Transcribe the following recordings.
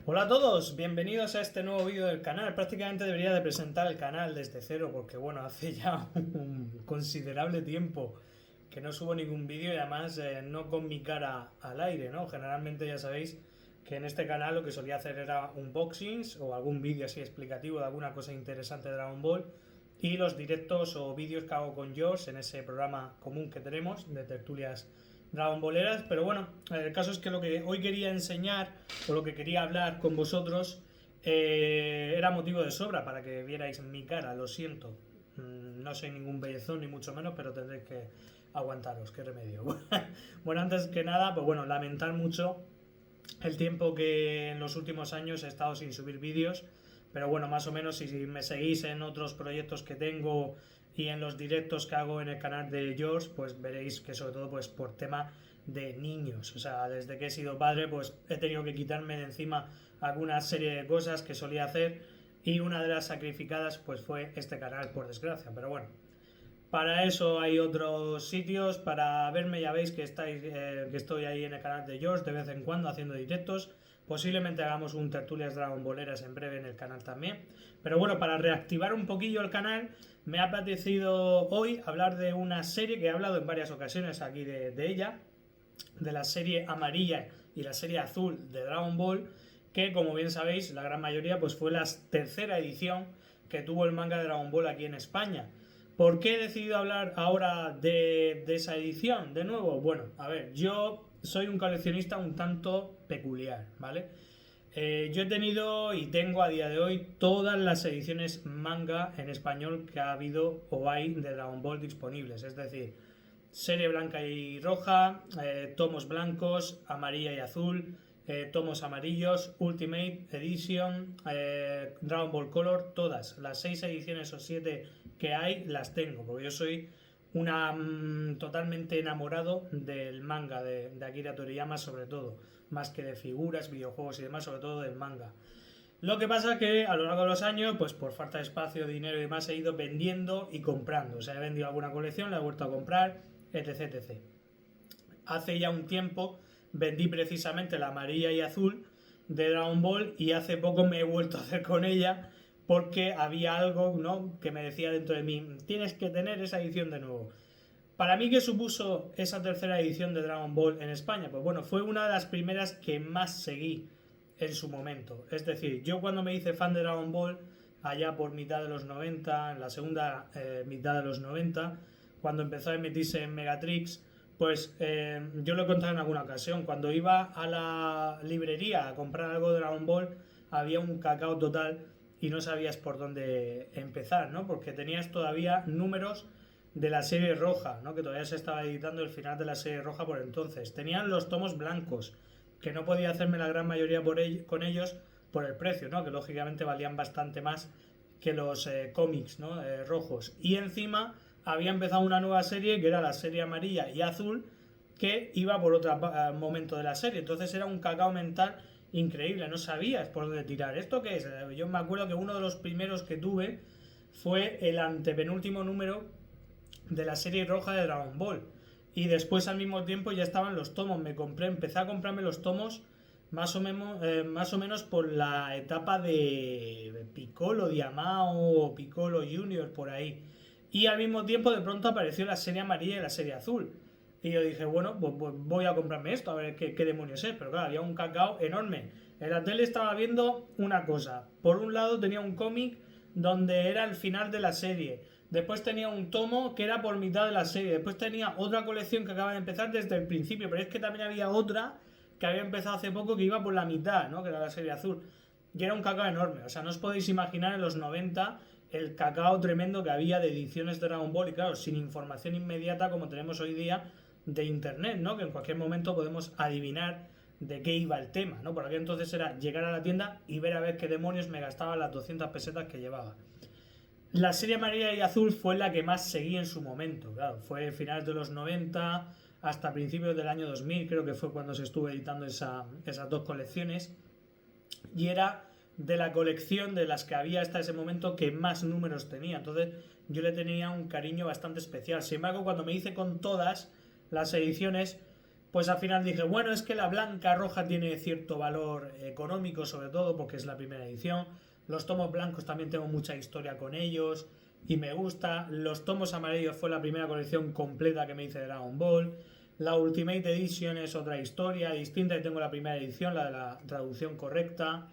Hola a todos, bienvenidos a este nuevo vídeo del canal. Prácticamente debería de presentar el canal desde cero porque bueno, hace ya un considerable tiempo que no subo ningún vídeo y además no con mi cara al aire, ¿no? Generalmente ya sabéis que en este canal lo que solía hacer era unboxings o algún vídeo así explicativo de alguna cosa interesante de Dragon Ball y los directos o vídeos que hago con Josh en ese programa común que tenemos de tertulias Dragon Balleras. Pero bueno, el caso es que lo que hoy quería enseñar o lo que quería hablar con vosotros era motivo de sobra para que vierais mi cara, lo siento. No soy ningún bellezón ni mucho menos, pero tendréis que aguantaros, qué remedio. Bueno, antes que nada, pues bueno, lamentar mucho el tiempo que en los últimos años he estado sin subir vídeos, pero bueno, más o menos si me seguís en otros proyectos que tengo y en los directos que hago en el canal de George, pues veréis que sobre todo pues por tema de niños, o sea, desde que he sido padre pues he tenido que quitarme de encima alguna serie de cosas que solía hacer y una de las sacrificadas pues fue este canal, por desgracia, pero bueno, para eso hay otros sitios, para verme ya veis que que estoy ahí en el canal de George de vez en cuando haciendo directos. Posiblemente hagamos un tertulias Dragon Balleras en breve en el canal también. Pero bueno, para reactivar un poquillo el canal, me ha apetecido hoy hablar de una serie que he hablado en varias ocasiones aquí de ella, de la serie amarilla y la serie azul de Dragon Ball, que como bien sabéis, la gran mayoría pues fue la tercera edición que tuvo el manga de Dragon Ball aquí en España. ¿Por qué he decidido hablar ahora de esa edición? De nuevo, bueno, a ver, yo soy un coleccionista un tanto peculiar, ¿vale? Yo he tenido y tengo a día de hoy todas las ediciones manga en español que ha habido o hay de Dragon Ball disponibles, es decir, serie blanca y roja, tomos blancos, amarilla y azul, tomos amarillos, Ultimate Edition, Dragon Ball Color, todas las 6 ediciones o 7 que hay las tengo, porque yo soy totalmente enamorado del manga de Akira Toriyama, sobre todo, más que de figuras, videojuegos y demás, sobre todo del manga. Lo que pasa es que a lo largo de los años, pues por falta de espacio, dinero y demás, he ido vendiendo y comprando. O sea, he vendido alguna colección, la he vuelto a comprar, etc, etc. Hace ya un tiempo vendí precisamente la amarilla y azul de Dragon Ball y hace poco me he vuelto a hacer con ella porque había algo, ¿no?, que me decía dentro de mí, tienes que tener esa edición de nuevo. Para mí, ¿qué supuso esa tercera edición de Dragon Ball en España? Pues bueno, fue una de las primeras que más seguí en su momento. Es decir, yo cuando me hice fan de Dragon Ball, allá por mitad de los 90, en la segunda mitad de los 90, cuando empezó a emitirse en Megatrix, pues yo lo he contado en alguna ocasión, cuando iba a la librería a comprar algo de Dragon Ball, había un cacao total y no sabías por dónde empezar, ¿no? Porque tenías todavía números de la serie roja, ¿no?, que todavía se estaba editando el final de la serie roja por entonces. Tenían los tomos blancos, que no podía hacerme la gran mayoría con ellos por el precio, ¿no?, que lógicamente valían bastante más que los cómics, ¿no?, rojos. Y encima había empezado una nueva serie que era la serie amarilla y azul, que iba por otro momento de la serie. Entonces era un cacao mental increíble, no sabías por dónde tirar. ¿Esto qué es? Yo me acuerdo que uno de los primeros que tuve fue el antepenúltimo número de la serie roja de Dragon Ball. Y después al mismo tiempo ya estaban los tomos. Empecé a comprarme los tomos más o menos por la etapa de Piccolo Diamao o Piccolo Junior, por ahí. Y al mismo tiempo de pronto apareció la serie amarilla y la serie azul. Y yo dije, bueno, pues voy a comprarme esto, a ver qué demonios es. Pero claro, había un cacao enorme. En la tele estaba viendo una cosa. Por un lado tenía un cómic donde era el final de la serie. Después tenía un tomo que era por mitad de la serie. Después tenía otra colección que acaba de empezar desde el principio. Pero es que también había otra que había empezado hace poco que iba por la mitad, ¿no?, que era la serie azul. Y era un cacao enorme. O sea, no os podéis imaginar en los 90 el cacao tremendo que había de ediciones de Dragon Ball. Y claro, sin información inmediata como tenemos hoy día de internet, ¿no?, que en cualquier momento podemos adivinar de qué iba el tema, ¿no? Por aquel entonces era llegar a la tienda y ver a ver qué demonios me gastaba las 200 pesetas que llevaba. La serie amarilla y azul fue la que más seguí en su momento, claro, fue finales de los 90 hasta principios del año 2000, creo que fue cuando se estuvo editando esas dos colecciones, y era de la colección de las que había hasta ese momento que más números tenía, entonces yo le tenía un cariño bastante especial. Sin embargo, cuando me hice con todas las ediciones, pues al final dije, bueno, es que la blanca roja tiene cierto valor económico, sobre todo porque es la primera edición. Los tomos blancos también tengo mucha historia con ellos y me gusta. Los tomos amarillos fue la primera colección completa que me hice de Dragon Ball. La Ultimate Edition es otra historia distinta y tengo la primera edición, la de la traducción correcta.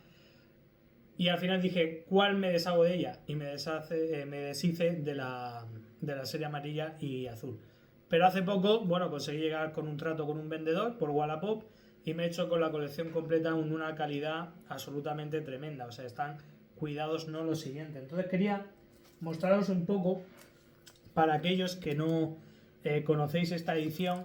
Y al final dije, ¿cuál me deshago de ella? Y me deshice de la serie amarilla y azul. Pero hace poco, bueno, conseguí llegar con un trato con un vendedor por Wallapop y me he hecho con la colección completa en una calidad absolutamente tremenda. O sea, están cuidados, no lo siguiente. Entonces quería mostraros un poco, para aquellos que no conocéis esta edición,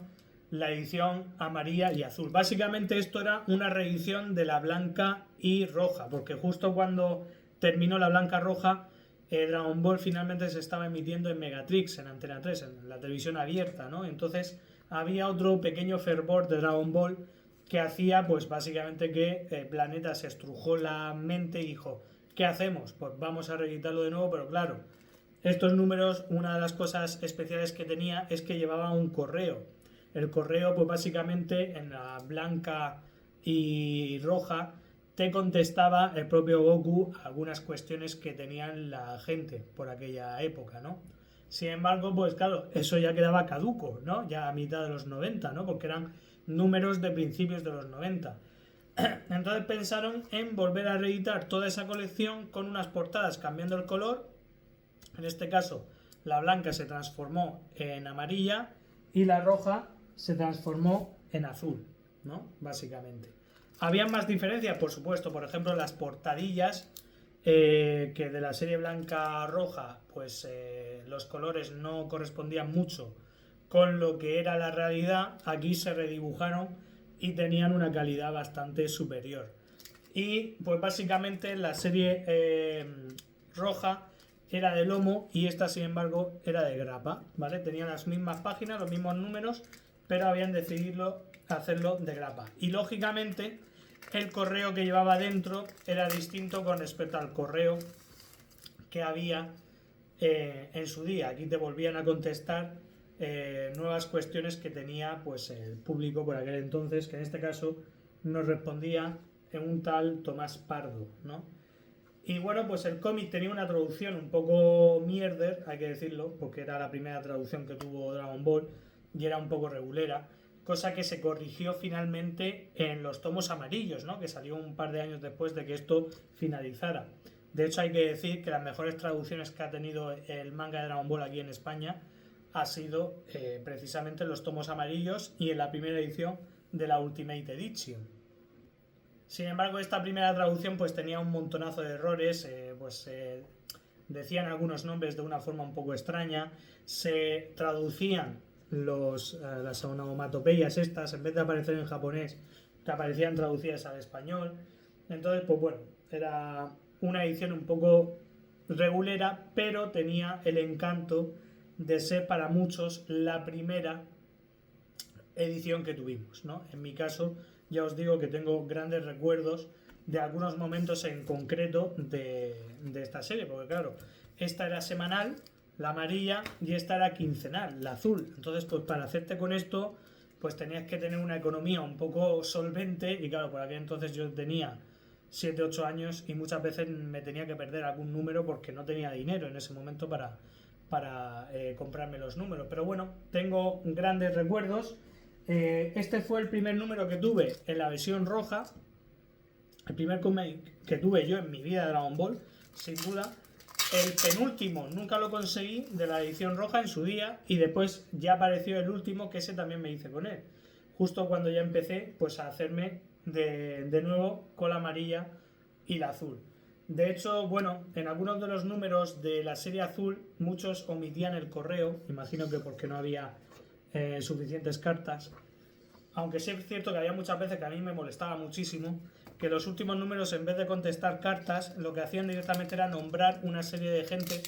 la edición amarilla y azul. Básicamente esto era una reedición de la blanca y roja, porque justo cuando terminó la blanca roja, Dragon Ball finalmente se estaba emitiendo en Megatrix, en Antena 3, en la televisión abierta, ¿no? Entonces había otro pequeño fervor de Dragon Ball que hacía, pues básicamente que Planeta se estrujó la mente y dijo, ¿qué hacemos? Pues vamos a reeditarlo de nuevo, pero claro, estos números, una de las cosas especiales que tenía es que llevaba un correo. El correo, pues básicamente en la blanca y roja te contestaba el propio Goku algunas cuestiones que tenían la gente por aquella época, ¿no? Sin embargo, pues claro, eso ya quedaba caduco, ¿no? Ya a mitad de los 90, ¿no? Porque eran números de principios de los 90. Entonces pensaron en volver a reeditar toda esa colección con unas portadas cambiando el color. En este caso, la blanca se transformó en amarilla y la roja se transformó en azul, ¿no? Básicamente. Había más diferencias, por supuesto, por ejemplo, las portadillas, que de la serie blanca-roja, pues los colores no correspondían mucho con lo que era la realidad. Aquí se redibujaron y tenían una calidad bastante superior. Y pues básicamente la serie roja era de lomo y esta, sin embargo, era de grapa, ¿vale? Tenían las mismas páginas, los mismos números, pero habían decidido hacerlo de grapa. Y lógicamente el correo que llevaba dentro era distinto con respecto al correo que había en su día. Aquí te volvían a contestar nuevas cuestiones que tenía pues el público por aquel entonces, que en este caso nos respondía en un tal Tomás Pardo, ¿no? Y bueno, pues el cómic tenía una traducción un poco mierder, hay que decirlo, porque era la primera traducción que tuvo Dragon Ball y era un poco regulera, cosa que se corrigió finalmente en los tomos amarillos, ¿no? Que salió un par de años después de que esto finalizara. De hecho, hay que decir que las mejores traducciones que ha tenido el manga de Dragon Ball aquí en España ha sido precisamente en los tomos amarillos y en la primera edición de la Ultimate Edition. Sin embargo, esta primera traducción pues tenía un montonazo de errores, decían algunos nombres de una forma un poco extraña, se traducían las onomatopeyas estas, en vez de aparecer en japonés, que aparecían traducidas al español. Entonces, pues bueno, era una edición un poco regulera, pero tenía el encanto de ser para muchos la primera edición que tuvimos, ¿no? En mi caso, ya os digo que tengo grandes recuerdos de algunos momentos en concreto de esta serie, porque claro, esta era semanal, la amarilla, y esta era quincenal, la azul. Entonces, pues para hacerte con esto, pues tenías que tener una economía un poco solvente, y claro, por aquel entonces yo tenía 7, 8 años y muchas veces me tenía que perder algún número porque no tenía dinero en ese momento para comprarme los números. Pero bueno, tengo grandes recuerdos. Este fue el primer número que tuve en la versión roja, el primer cómic que tuve yo en mi vida de Dragon Ball, sin duda. El penúltimo nunca lo conseguí de la edición roja en su día, y después ya apareció el último, que ese también me hice con él, justo cuando ya empecé pues a hacerme de nuevo con la amarilla y la azul. De hecho, bueno, en algunos de los números de la serie azul muchos omitían el correo, imagino que porque no había suficientes cartas, aunque sí es cierto que había muchas veces que a mí me molestaba muchísimo que los últimos números, en vez de contestar cartas, lo que hacían directamente era nombrar una serie de gente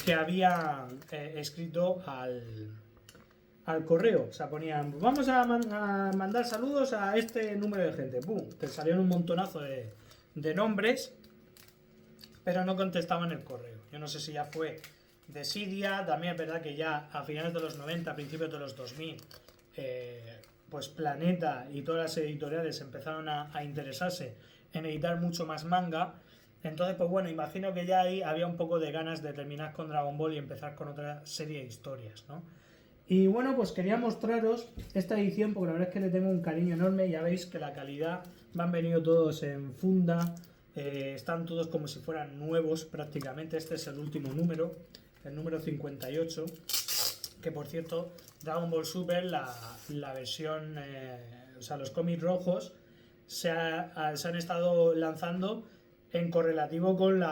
que había escrito al correo. O sea, ponían, vamos a mandar saludos a este número de gente. ¡Pum! Te salían un montonazo de nombres, pero no contestaban el correo. Yo no sé si ya fue desidia. También es verdad que ya a finales de los 90, a principios de los 2000, pues Planeta y todas las editoriales empezaron a interesarse en editar mucho más manga. Entonces, pues bueno, imagino que ya ahí había un poco de ganas de terminar con Dragon Ball y empezar con otra serie de historias, ¿no? Y bueno, pues quería mostraros esta edición porque la verdad es que le tengo un cariño enorme. Ya veis que la calidad, me han venido todos en funda, están todos como si fueran nuevos prácticamente. Este es el último número, el número 58, que por cierto, Dragon Ball Super, la versión, o sea, los cómics rojos se han estado lanzando en correlativo con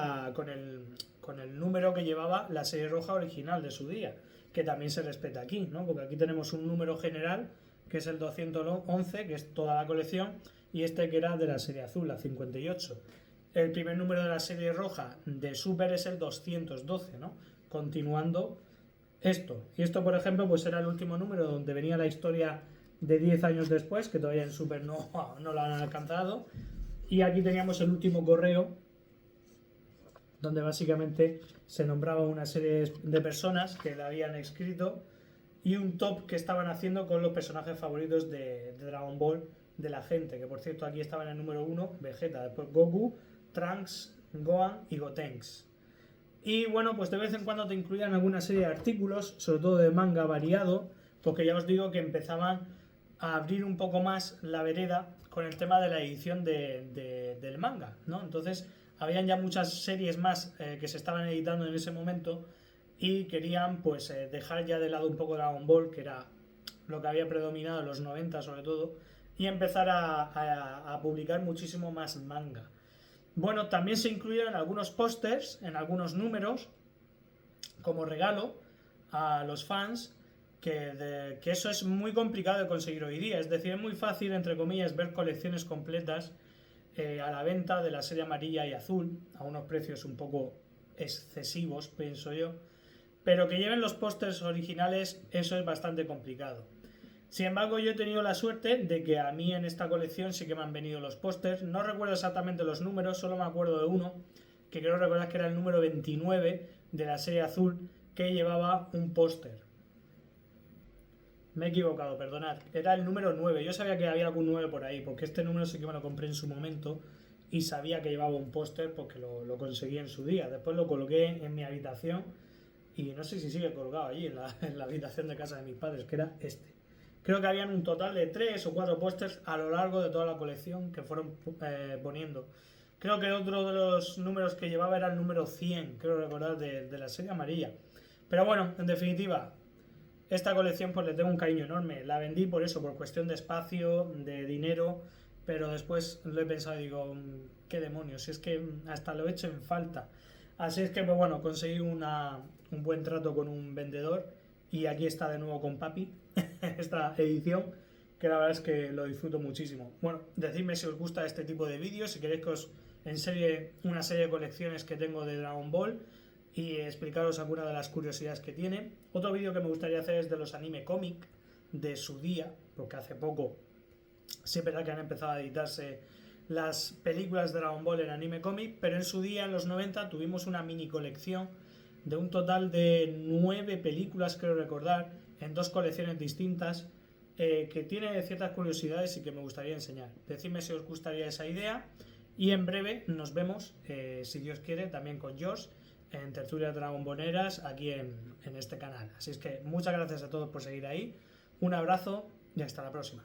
el número que llevaba la serie roja original de su día, que también se respeta aquí, ¿no? Porque aquí tenemos un número general, que es el 211, que es toda la colección, y este que era de la serie azul, la 58. El primer número de la serie roja de Super es el 212, ¿no? Continuando esto. Y esto, por ejemplo, pues era el último número donde venía la historia de 10 años después, que todavía en Super no lo han alcanzado. Y aquí teníamos el último correo, donde básicamente se nombraba una serie de personas que la habían escrito y un top que estaban haciendo con los personajes favoritos de Dragon Ball de la gente, que por cierto aquí estaba en el número 1 Vegeta, después Goku, Trunks, Gohan y Gotenks. Y bueno, pues de vez en cuando te incluían alguna serie de artículos, sobre todo de manga variado, porque ya os digo que empezaban a abrir un poco más la vereda con el tema de la edición del manga, ¿no? Entonces habían ya muchas series más que se estaban editando en ese momento y querían pues dejar ya de lado un poco Dragon Ball, que era lo que había predominado en los 90 sobre todo, y empezar a publicar muchísimo más manga. Bueno, también se incluyeron algunos pósters en algunos números como regalo a los fans, que eso es muy complicado de conseguir hoy día. Es decir, es muy fácil, entre comillas, ver colecciones completas a la venta de la serie amarilla y azul, a unos precios un poco excesivos, pienso yo, pero que lleven los pósters originales, eso es bastante complicado. Sin embargo, yo he tenido la suerte de que a mí en esta colección sí que me han venido los pósters. No recuerdo exactamente los números, solo me acuerdo de uno, que creo recordar que era el número 29 de la serie azul, que llevaba un póster. Me he equivocado, perdonad. Era el número 9. Yo sabía que había algún 9 por ahí, porque este número sí que me lo compré en su momento y sabía que llevaba un póster porque lo conseguí en su día. Después lo coloqué en mi habitación y no sé si sigue colgado allí en la habitación de casa de mis padres, que era este. Creo que habían un total de 3 o 4 pósters a lo largo de toda la colección que fueron poniendo. Creo que otro de los números que llevaba era el número 100, creo recordar, de la serie amarilla. Pero bueno, en definitiva, esta colección pues le tengo un cariño enorme. La vendí por eso, por cuestión de espacio, de dinero, pero después lo he pensado y digo, qué demonios, si es que hasta lo he hecho en falta. Así es que pues bueno, conseguí un buen trato con un vendedor y aquí está de nuevo con papi esta edición, que la verdad es que lo disfruto muchísimo. Bueno, decidme si os gusta este tipo de vídeos, si queréis que os enseñe una serie de colecciones que tengo de Dragon Ball y explicaros alguna de las curiosidades que tiene. Otro vídeo que me gustaría hacer es de los anime cómic de su día, porque hace poco sí es verdad que han empezado a editarse las películas de Dragon Ball en anime cómic, pero en su día, en los 90, tuvimos una mini colección de un total de 9 películas, creo recordar, en 2 colecciones distintas, que tiene ciertas curiosidades y que me gustaría enseñar. Decidme si os gustaría esa idea y en breve nos vemos, si Dios quiere, también con Josh en Tertulias Dragonboneras aquí en este canal. Así es que muchas gracias a todos por seguir ahí, un abrazo y hasta la próxima.